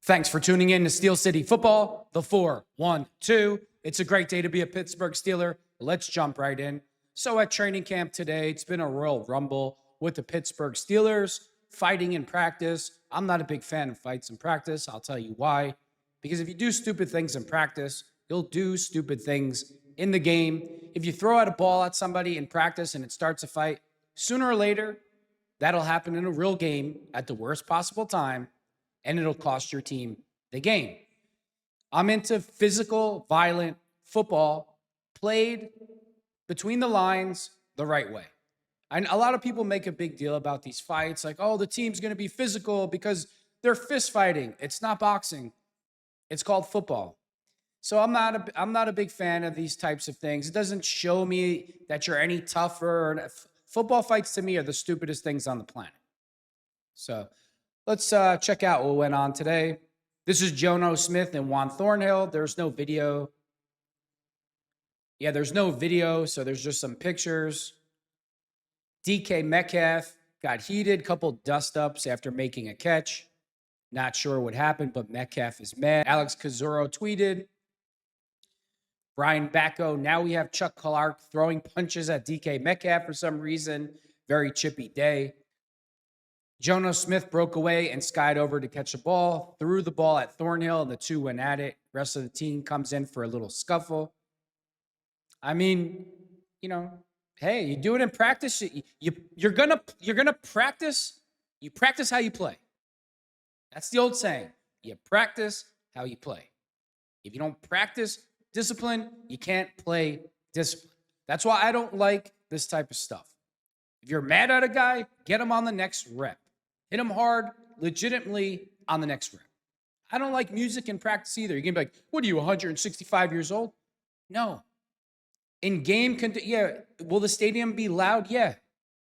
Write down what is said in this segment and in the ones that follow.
Thanks for tuning in to Steel City Football, the 4-1-2. It's a great day to be a Pittsburgh Steeler. Let's jump right in. So at training camp today, it's been a royal rumble with the Pittsburgh Steelers fighting in practice. I'm not a big fan of fights in practice. I'll tell you why. Because if you do stupid things in practice, you'll do stupid things in the game. If you throw out a ball at somebody in practice and it starts a fight, sooner or later, that'll happen in a real game at the worst possible time, and it'll cost your team the game. I'm into physical, violent football played between the lines the right way. And a lot of people make a big deal about these fights, like, oh, the team's going to be physical because they're fist fighting. It's not boxing. It's called football. So I'm not a big fan of these types of things. It doesn't show me that you're any tougher. Football fights to me are the stupidest things on the planet. So let's check out what went on today. This is Jono Smith and Juan Thornhill. There's no video. Yeah, there's no video, so there's just some pictures. DK Metcalf got heated, couple dust-ups after making a catch. Not sure what happened, but Metcalf is mad. Alex Cazzuro tweeted. Brian Bacco, now we have Chuck Clark throwing punches at DK Metcalf for some reason. Very chippy day. Jono Smith broke away and skied over to catch the ball, threw the ball at Thornhill, and the two went at it. Rest of the team comes in for a little scuffle. I mean, you know, hey, you do it in practice. You're gonna practice. You practice how you play. That's the old saying. You practice how you play. If you don't practice discipline, you can't play discipline. That's why I don't like this type of stuff. If you're mad at a guy, get him on the next rep. Hit him hard, legitimately on the next rep. I don't like music in practice either. You're going to be like, what are you, 165 years old? No. In game, yeah. Will the stadium be loud? Yeah.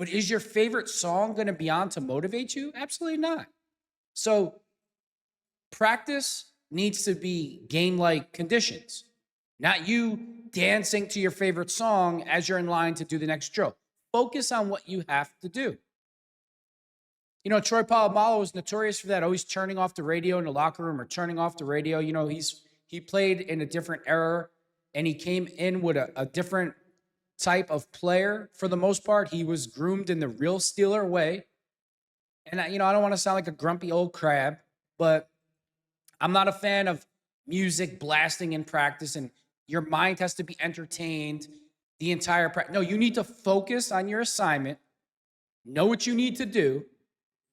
But is your favorite song going to be on to motivate you? Absolutely not. So practice needs to be game-like conditions, not you dancing to your favorite song as you're in line to do the next drill. Focus on what you have to do. You know, Troy Polamalu was notorious for that, always turning off the radio in the locker room or turning off the radio. You know, he played in a different era, and he came in with a different type of player for the most part. He was groomed in the real Steeler way. And, you know, I don't want to sound like a grumpy old crab, but I'm not a fan of music blasting in practice, and your mind has to be entertained the entire practice. No, you need to focus on your assignment, know what you need to do,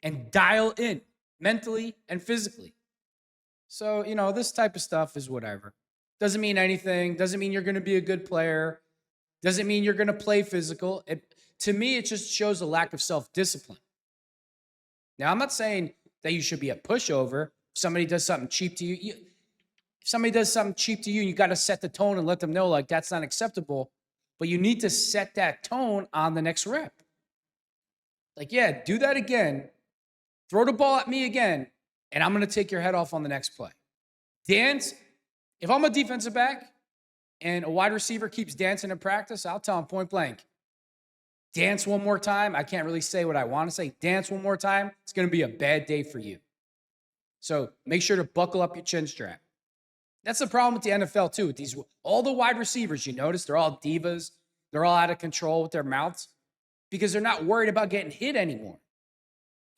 and dial in mentally and physically. So, you know, this type of stuff is whatever. Doesn't mean anything. Doesn't mean you're going to be a good player. Doesn't mean you're going to play physical. To me, it just shows a lack of self-discipline. Now, I'm not saying that you should be a pushover. If somebody does something cheap to you, you got to set the tone and let them know, like, that's not acceptable. But you need to set that tone on the next rep. Like, yeah, do that again. Throw the ball at me again, and I'm going to take your head off on the next play. Dance. If I'm a defensive back and a wide receiver keeps dancing in practice, I'll tell him point blank, dance one more time. I can't really say what I want to say. Dance one more time. It's going to be a bad day for you. So make sure to buckle up your chin strap. That's the problem with the NFL, too. With all the wide receivers, you notice, they're all divas. They're all out of control with their mouths because they're not worried about getting hit anymore.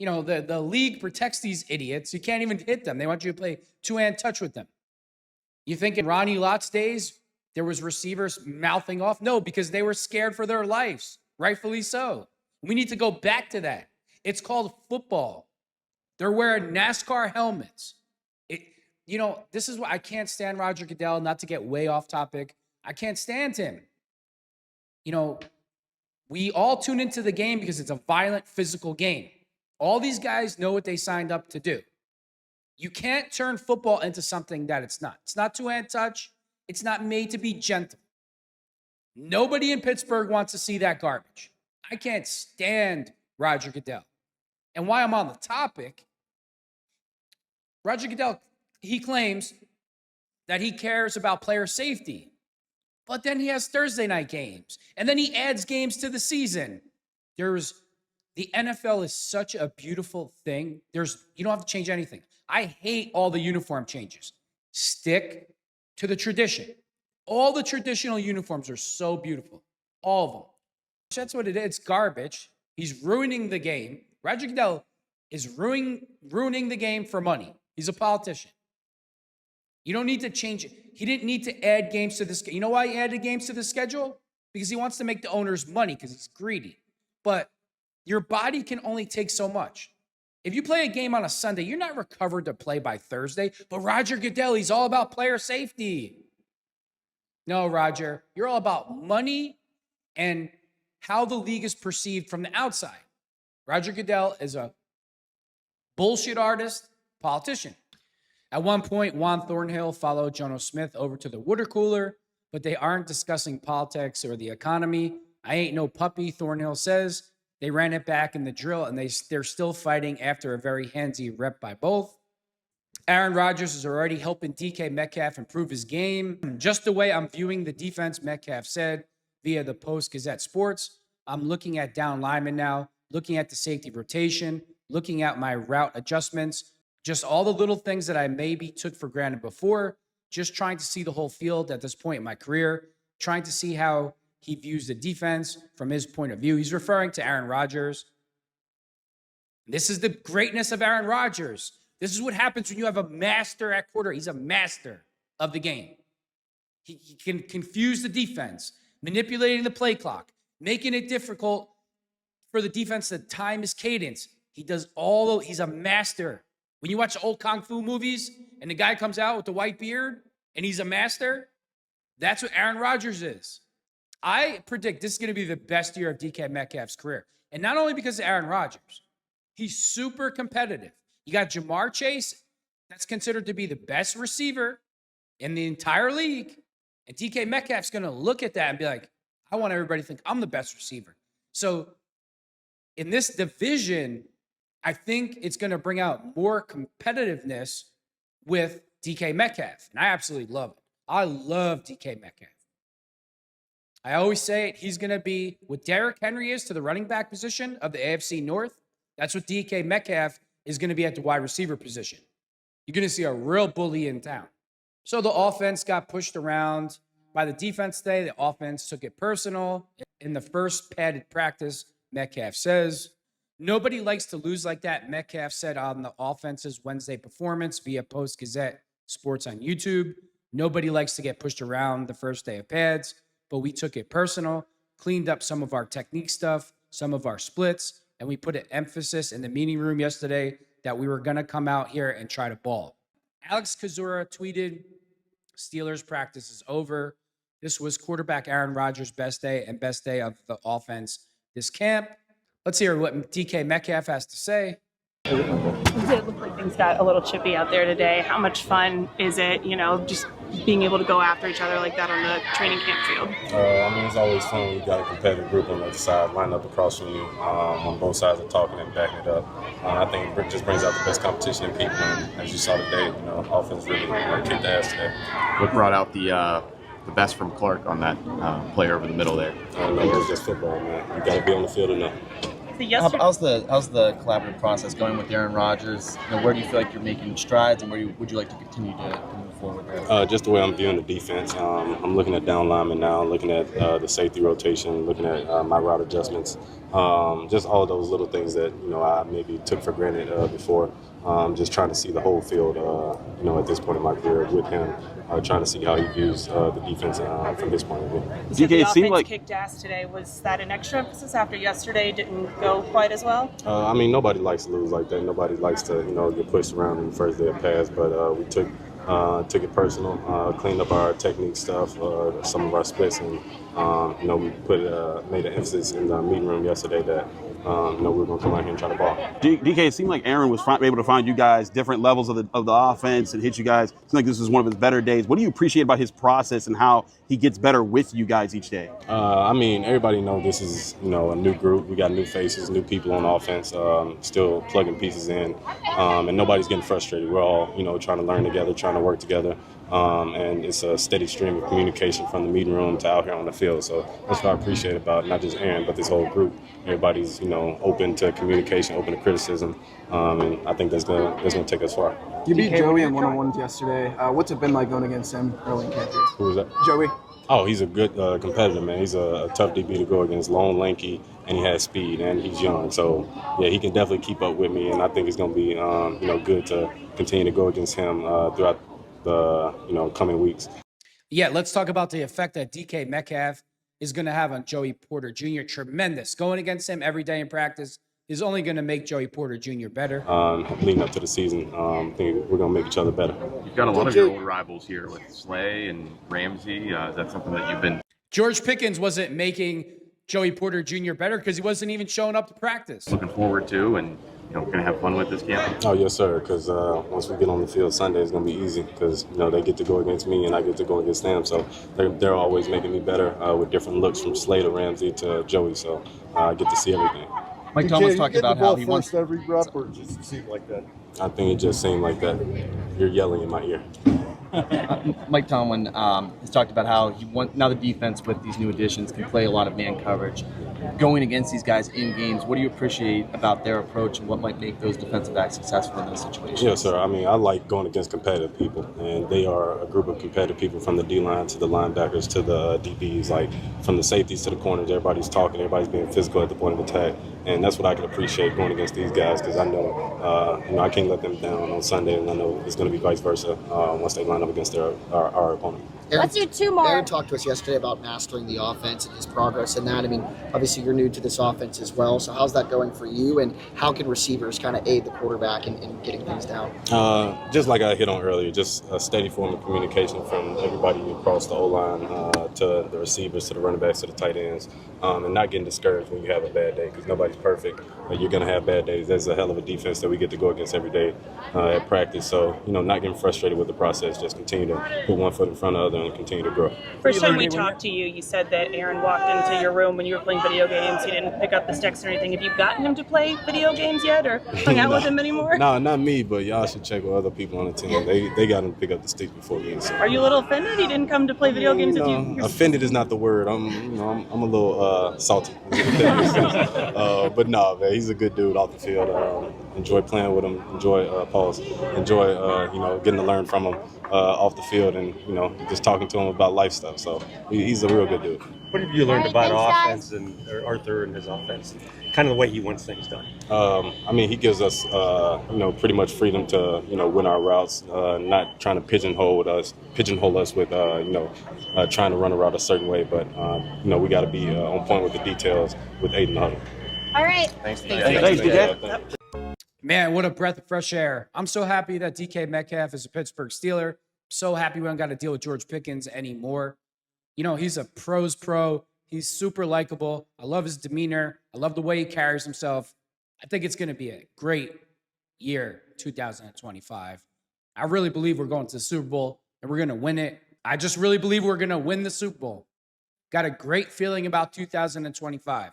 You know, the league protects these idiots. You can't even hit them. They want you to play two-hand touch with them. You think in Ronnie Lott's days, there was receivers mouthing off? No, because they were scared for their lives. Rightfully so. We need to go back to that. It's called football. They're wearing NASCAR helmets. You know, this is why I can't stand Roger Goodell, not to get way off topic. I can't stand him. You know, we all tune into the game because it's a violent, physical game. All these guys know what they signed up to do. You can't turn football into something that it's not. It's not two-hand touch. It's not made to be gentle. Nobody in Pittsburgh wants to see that garbage. I can't stand Roger Goodell. And while I'm on the topic, Roger Goodell, he claims that he cares about player safety. But then he has Thursday night games. And then he adds games to the season. There's The NFL is such a beautiful thing. You don't have to change anything. I hate all the uniform changes. Stick to the tradition. All the traditional uniforms are so beautiful. All of them. That's what it is. It's garbage. He's ruining the game. Roger Goodell is ruining the game for money. He's a politician. You don't need to change it. He didn't need to add games to this. You know why he added games to the schedule? Because he wants to make the owners money because he's greedy. But your body can only take so much. If you play a game on a Sunday, you're not recovered to play by Thursday. But Roger Goodell, he's all about player safety. No, Roger, you're all about money and how the league is perceived from the outside. Roger Goodell is a bullshit artist, politician. At one point, Juan Thornhill followed Jono Smith over to the water cooler, but they aren't discussing politics or the economy. I ain't no puppy, Thornhill says. They ran it back in the drill, and they're still fighting after a very handsy rep by both. Aaron Rodgers is already helping DK Metcalf improve his game. Just the way I'm viewing the defense, Metcalf said via the Post-Gazette Sports. I'm looking at down linemen now, looking at the safety rotation, looking at my route adjustments, just all the little things that I maybe took for granted before, just trying to see the whole field at this point in my career, trying to see how he views the defense from his point of view. He's referring to Aaron Rodgers. This is the greatness of Aaron Rodgers. This is what happens when you have a master at quarter. He's a master of the game. He can confuse the defense, manipulating the play clock, making it difficult for the defense to time his cadence. He's a master. When you watch old Kung Fu movies and the guy comes out with the white beard and he's a master, that's what Aaron Rodgers is. I predict this is going to be the best year of DK Metcalf's career. And not only because of Aaron Rodgers, he's super competitive. You got Jamar Chase, that's considered to be the best receiver in the entire league. And DK Metcalf's going to look at that and be like, I want everybody to think I'm the best receiver. So in this division, I think it's going to bring out more competitiveness with DK Metcalf. And I absolutely love it. I love DK Metcalf. I always say it, he's going to be what Derrick Henry is to the running back position of the AFC North. That's what DK Metcalf is going to be at the wide receiver position. You're going to see a real bully in town. So the offense got pushed around by the defense today. The offense took it personal. In the first padded practice, Metcalf says, nobody likes to lose like that, Metcalf said on the offense's Wednesday performance via Post-Gazette Sports on YouTube. Nobody likes to get pushed around the first day of pads, but we took it personal, cleaned up some of our technique stuff, some of our splits, and we put an emphasis in the meeting room yesterday that we were going to come out here and try to ball. Alex Kozura tweeted, Steelers practice is over. This was quarterback Aaron Rodgers' best day and best day of the offense this camp. Let's hear what DK Metcalf has to say. It did look like things got a little chippy out there today. How much fun is it, just being able to go after each other like that on the training camp field? It's always fun when you got a competitive group on the other side, lined up across from you, on both sides of talking and backing it up. I think it just brings out the best competition in people, and as you saw today, offense really kicked ass today. What brought out the best from Clark on that play over the middle there? It's just football, man. You got to be on the field enough. How's the collaborative process going with Aaron Rodgers? Where do you feel like you're making strides, and where would you like to continue to move forward there? Just the way I'm viewing the defense. I'm looking at down linemen now, looking at the safety rotation, looking at my route adjustments. Just all of those little things that I maybe took for granted before. Just trying to see the whole field, at this point in my career with him, trying to see how he views the defense from his point of view. DK, it seemed like kicked ass today. Was that an extra emphasis after yesterday didn't go quite as well? Nobody likes to lose like that. Nobody likes to, get pushed around in the first day of pass, but we took it personal, cleaned up our technique stuff, some of our splits, and we made an emphasis in the meeting room yesterday that we were going to come out here and try to ball. DK, it seemed like Aaron was able to find you guys different levels of the offense and hit you guys. It seemed like this was one of his better days. What do you appreciate about his process and how he gets better with you guys each day? Everybody knows this is a new group. We got new faces, new people on offense, still plugging pieces in, and nobody's getting frustrated. We're all trying to learn together, trying to work together. and it's a steady stream of communication from the meeting room to out here on the field. So that's what I appreciate about not just Aaron, but this whole group. Everybody's, open to communication, open to criticism, and I think that's gonna take us far. You beat Joey in one-on-ones yesterday. What's it been like going against him early in camp here? Who was that? Joey. Oh, he's a good competitor, man. He's a tough DB to go against, long, lanky, and he has speed, and he's young. So, yeah, he can definitely keep up with me, and I think it's going to be, good to continue to go against him throughout the, coming weeks. Yeah, let's talk about the effect that DK Metcalf is going to have on Joey Porter Jr. Tremendous. Going against him every day in practice is only going to make Joey Porter Jr. better. Leading up to the season, I think we're going to make each other better. You've got a lot of your old rivals here with Slay and Ramsey. Is that something that you've been George Pickens wasn't making Joey Porter Jr. better because he wasn't even showing up to practice. looking forward to and going to have fun with this camp? Oh, yes, sir, because once we get on the field Sunday, it's going to be easy because, they get to go against me and I get to go against them. So they're always making me better with different looks from Slay to Ramsey to Joey. So I get to see everything. Mike Tomlin's talked about how he wants. Every rep, or just seem like that? I think it just seemed like that. You're yelling in my ear. Mike Tomlin has talked about how now the defense with these new additions can play a lot of man coverage. Going against these guys in games, what do you appreciate about their approach and what might make those defensive backs successful in those situations? Yes, sir. I mean, I like going against competitive people, and they are a group of competitive people from the D-line to the linebackers to the DBs, like from the safeties to the corners. Everybody's talking, everybody's being physical at the point of attack, and that's what I can appreciate going against these guys because I know, I can't let them down on Sunday, and I know it's going to be vice versa once they line up against our opponent. Let's do two more. Aaron talked to us yesterday about mastering the offense and his progress in that. I mean, obviously you're new to this offense as well. So how's that going for you, and how can receivers kind of aid the quarterback in getting things down? Just like I hit on earlier, just a steady form of communication from everybody across the O-line to the receivers, to the running backs, to the tight ends, and not getting discouraged when you have a bad day because nobody's perfect. You're going to have bad days. There's a hell of a defense that we get to go against every day at practice. So, not getting frustrated with the process. Just continue to put one foot in front of the other and continue to grow. First time we talked to you, you said that Aaron walked into your room when you were playing video games. He didn't pick up the sticks or anything. Have you gotten him to play video games yet or hung out with him anymore? No, not me, but y'all should check with other people on the team. They got him to pick up the sticks before me. So. Are you a little offended he didn't come to play video games with you? Offended is not the word. I'm a little salty. But no, man, he's a good dude off the field. Enjoy playing with him. Enjoy getting to learn from him off the field, and just talking to him about life stuff. So he's a real good dude. What have you learned about offense and Arthur and his offense? Kind of the way he wants things done. He gives us, pretty much freedom to, win our routes, not trying to pigeonhole us with, trying to run a route a certain way. But, we got to be on point with the details with Aiden Huddle. All right. Thanks, DJ. Man, what a breath of fresh air. I'm so happy that DK Metcalf is a Pittsburgh Steeler. So happy we don't got to deal with George Pickens anymore. He's a pro's pro. He's super likable. I love his demeanor. I love the way he carries himself. I think it's going to be a great year, 2025. I really believe we're going to the Super Bowl and we're going to win it. I just really believe we're going to win the Super Bowl. Got a great feeling about 2025.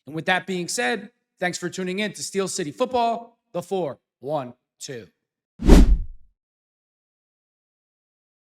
And with that being said, thanks for tuning in to Steel City Football, the 4-1-2.